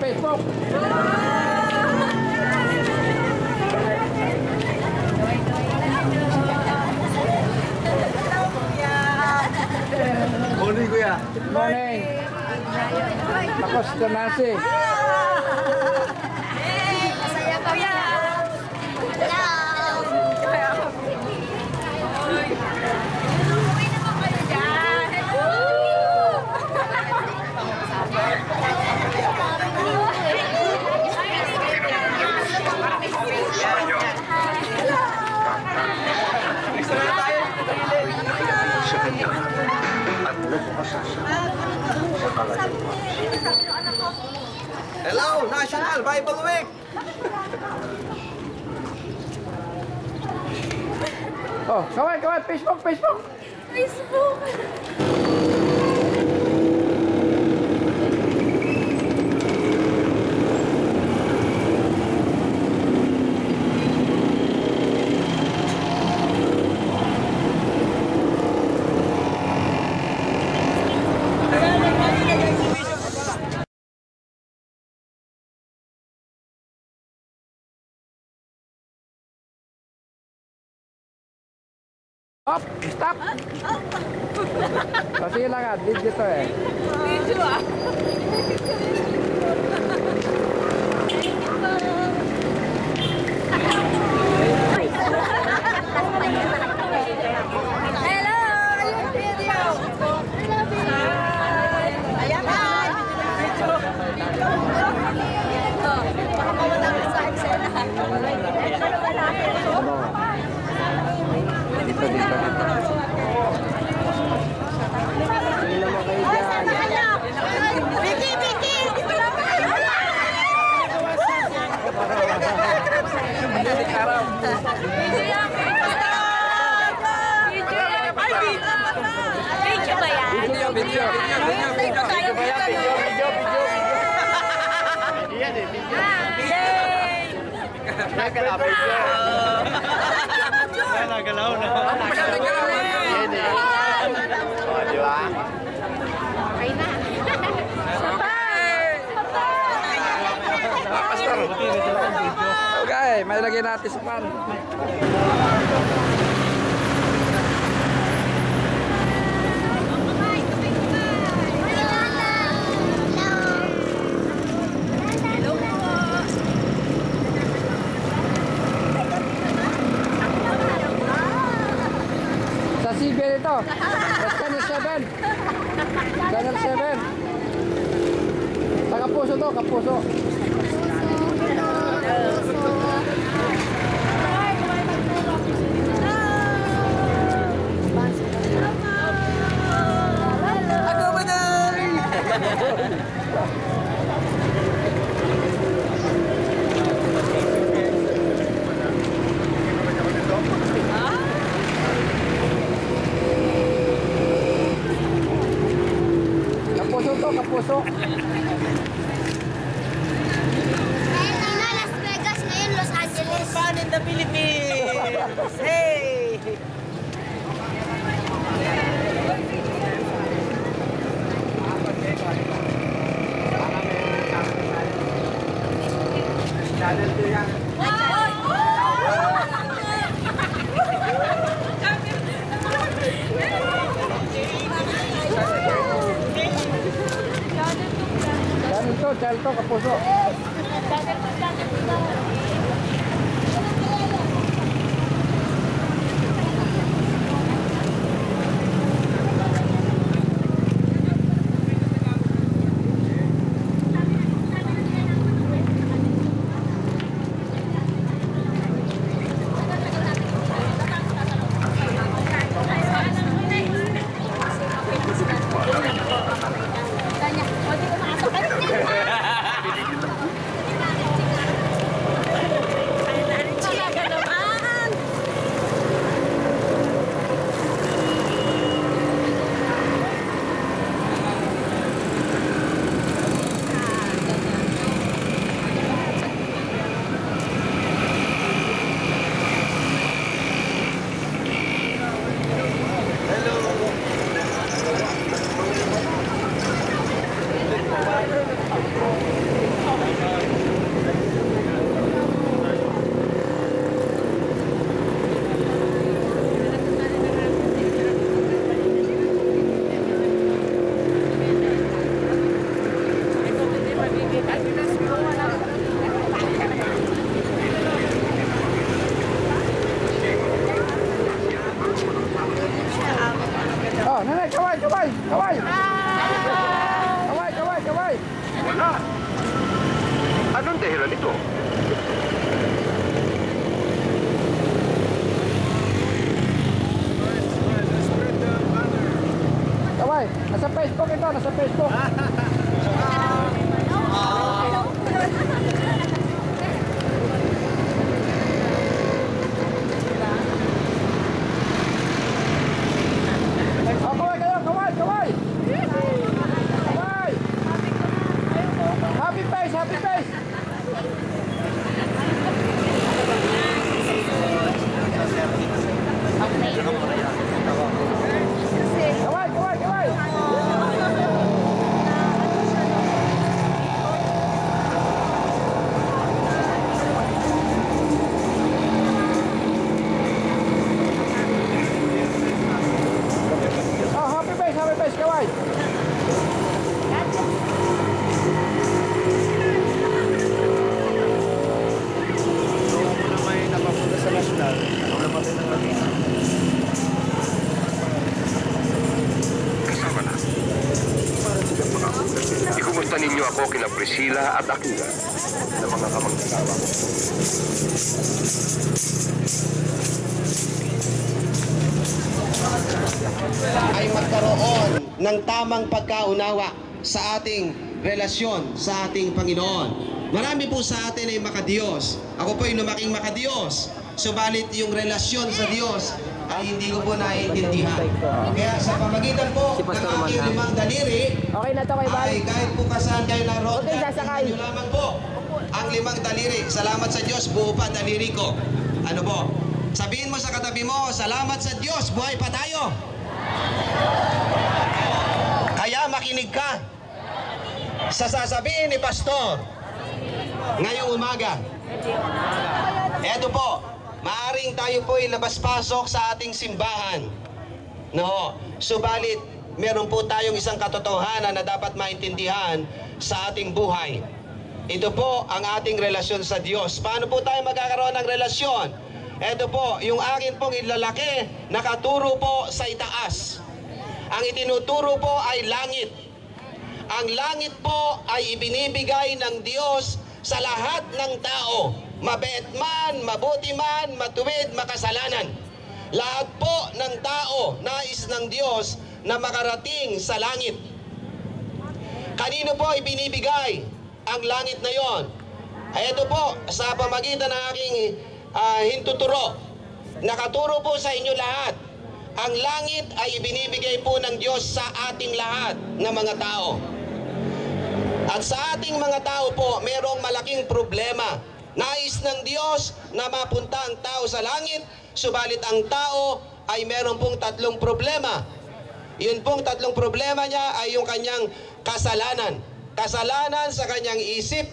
Facebook. Morning, kuya. Morning. Tapos ito nasi. Masaya kami. Hello. Uwi naman kayo dyan. Hello, National Bible Week. Oh, kawan, Facebook. Facebook. Stop! Stop! Kasi lang nga, video to eh. Video ah. Hello! Yung video! Ayan na! Sa eksena. Dito. Sino mo kayo dyan? Vicky! Dito na ba? Video ba yan? Video. Nagalaw na. Oh, di ba? Okay na. Okay, may lagay natin sa pan. Sa CBN ito. Channel 7. Channel 7. Sa Kapuso to, Kapuso. Kapuso. Las Vegas, ngayon Los Angeles. Fun in the Philippines! Hey! Channel 2 yan. Channel to, Kapuso. Wala. Anong dahilan nito? Kaway, nasa Facebook ito, nasa Facebook. Oh, kaway kayo, kaway, kaway. Kaway. Happy face, happy face. Kaway, kaway, kaway. Oh, happy face, kaway. Kasama na. Ikumusta ninyo ako kina Priscilla at Aquila na mga kamag-asawa ko. Ay magkaroon ng tamang pagkaunawa sa ating relasyon sa ating Panginoon. Marami po sa atin ay makadiyos. Ako po ay lumaking makadiyos. Subalit yung relasyon sa Diyos ay hindi ko po naiintindihan. Kaya sa pamagitan po ng aking limang daliri, Okay na to kay Val. ay kahit po kasaan kayo naroon, Okay, sasakay. tingnan nyo lamang po ang limang daliri. Salamat sa Diyos, buo pa daliri ko. Ano po? Sabihin mo sa katabi mo, salamat sa Diyos, buhay pa tayo. Kaya makinig ka sa sasabihin ni Pastor ngayong umaga. Eto po, maaring tayo po ay labas-pasok sa ating simbahan. No, subalit meron po tayong isang katotohanan na dapat maintindihan sa ating buhay. Ito po ang ating relasyon sa Diyos. Paano po tayo magkakaroon ng relasyon? Ito po, yung akin pong ilalaki, nakaturo po sa itaas. Ang itinuturo po ay langit. Ang langit po ay ibinibigay ng Diyos sa lahat ng tao. Mabait man, mabuti man, matuwid, makasalanan. Lahat po ng tao, nais ng Diyos na makarating sa langit. Kanino po ibinibigay ang langit na yon? Ay ito po, sa pamagitan ng aking hintuturo. Nakaturo po sa inyo lahat. Ang langit ay ibinibigay po ng Diyos sa ating lahat na mga tao. At sa ating mga tao po, mayroong malaking problema. Nais ng Diyos na mapunta ang tao sa langit, subalit ang tao ay meron pong tatlong problema. Yun pong tatlong problema niya ay yung kanyang kasalanan. Kasalanan sa kanyang isip,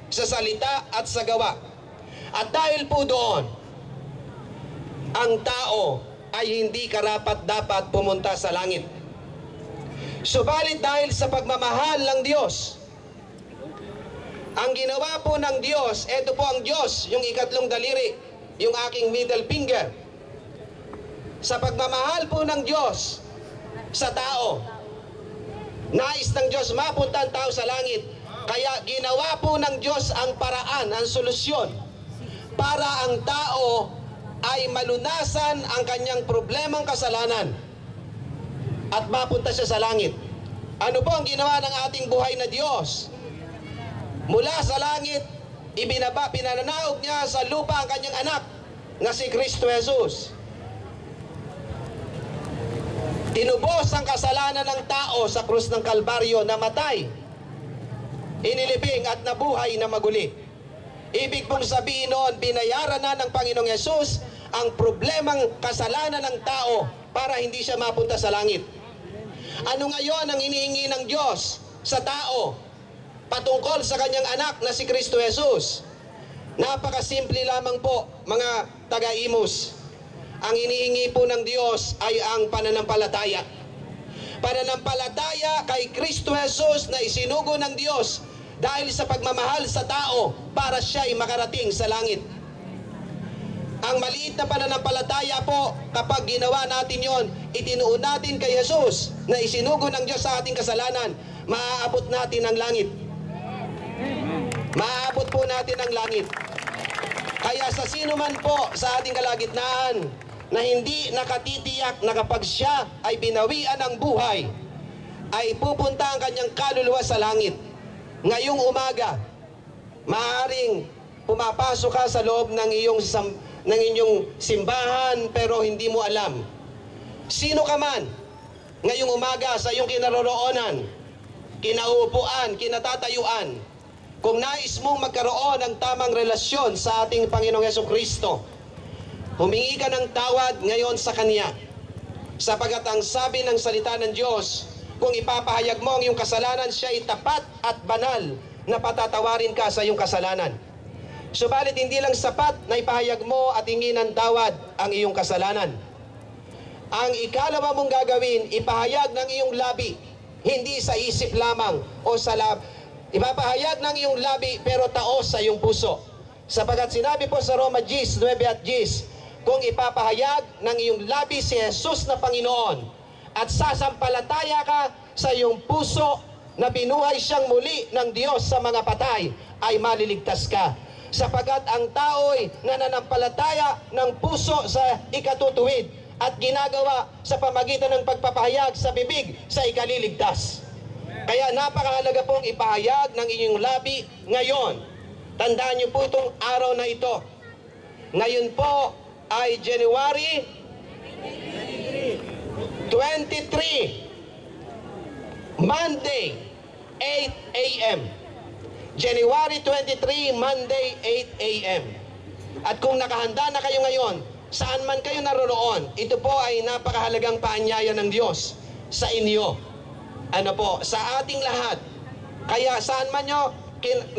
sa salita at sa gawa. At dahil po doon, ang tao ay hindi karapat-dapat pumunta sa langit. Subalit dahil sa pagmamahal ng Diyos, ang ginawa po ng Diyos, eto po ang Diyos, yung ikatlong daliri, yung aking middle finger. Sa pagmamahal po ng Diyos sa tao, nais ng Diyos mapunta ang tao sa langit. Kaya ginawa po ng Diyos ang paraan, ang solusyon, para ang tao ay malunasan ang kanyang problemang kasalanan at mapunta siya sa langit. Ano po ang ginawa ng ating buhay na Diyos? Mula sa langit, pinananaog niya sa lupa ang kanyang anak na si Kristo Jesus. Tinubos ang kasalanan ng tao sa krus ng Kalbaryo, namatay, inilibing at nabuhay na maguli. Ibig pong sabihin noon, binayaran na ng Panginoong Yesus ang problemang kasalanan ng tao para hindi siya mapunta sa langit. Ano ngayon ang hinihingi ng Diyos sa tao patungkol sa kanyang anak na si Kristo Jesus? Napakasimple lamang po, mga taga-Imus. Ang hinihingi po ng Diyos ay ang pananampalataya. Pananampalataya kay Kristo Jesus na isinugo ng Diyos dahil sa pagmamahal sa tao para siya ay makarating sa langit. Ang maliit na pananampalataya po, kapag ginawa natin yon, itinuon natin kay Jesus na isinugo ng Diyos sa ating kasalanan, maaabot natin ang langit. natin ang langit. Kaya sa sino man po sa ating kalagitnaan na hindi nakatitiyak na kapag siya ay binawian ng buhay, ay pupunta ang kanyang kaluluwa sa langit. Ngayong umaga, maaaring pumapasok ka sa loob ng inyong simbahan pero hindi mo alam. Sino ka man, ngayong umaga sa iyong kinaroroonan, kinauupuan, kinatatayuan, kung nais mong magkaroon ng tamang relasyon sa ating Panginoong Jesucristo, humingi ka ng tawad ngayon sa Kanya. Sapagat ang sabi ng salita ng Diyos, kung ipapahayag mo ang iyong kasalanan, siya ay tapat at banal na patatawarin ka sa iyong kasalanan. Subalit hindi lang sapat na ipahayag mo at hingin ng tawad ang iyong kasalanan. Ang ikalawa mong gagawin, ipahayag ng iyong labi, hindi sa isip lamang o sa ipapahayag ng iyong labi pero taos sa iyong puso. Sapagat sinabi po sa Roma 10:9 at 10, kung ipapahayag ng iyong labi si Jesus na Panginoon at sasampalataya ka sa iyong puso na binuhay siyang muli ng Diyos sa mga patay, ay maliligtas ka. Sapagat ang tao'y nananampalataya ng puso sa ikatutuwid at ginagawa sa pamagitan ng pagpapahayag sa bibig sa ikaliligtas. Kaya napakahalaga pong ipahayag ng inyong labi ngayon. Tandaan niyo po itong araw na ito. Ngayon po ay January 23, Monday, 8 a.m. January 23, Monday, 8 a.m. At kung nakahanda na kayo ngayon, saan man kayo naroroon, ito po ay napakahalagang paanyaya ng Diyos sa inyo. Ano po, sa ating lahat. Kaya saan man nyo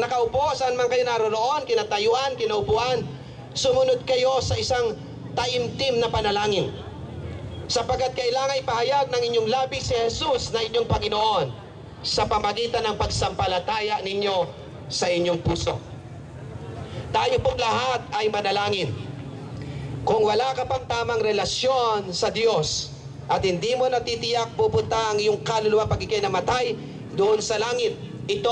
nakaupo, saan man kayo naroroon, kinatayuan, kinaupuan, sumunod kayo sa isang taimtim na panalangin. Sapagat kailangan ipahayag ng inyong labi si Jesus na inyong Panginoon sa pamagitan ng pagsampalataya ninyo sa inyong puso. Tayo pong lahat ay manalangin. Kung wala ka pang tamang relasyon sa Diyos at hindi mo natitiyak pupunta ang iyong kaluluwa pag ikay namatay doon sa langit, ito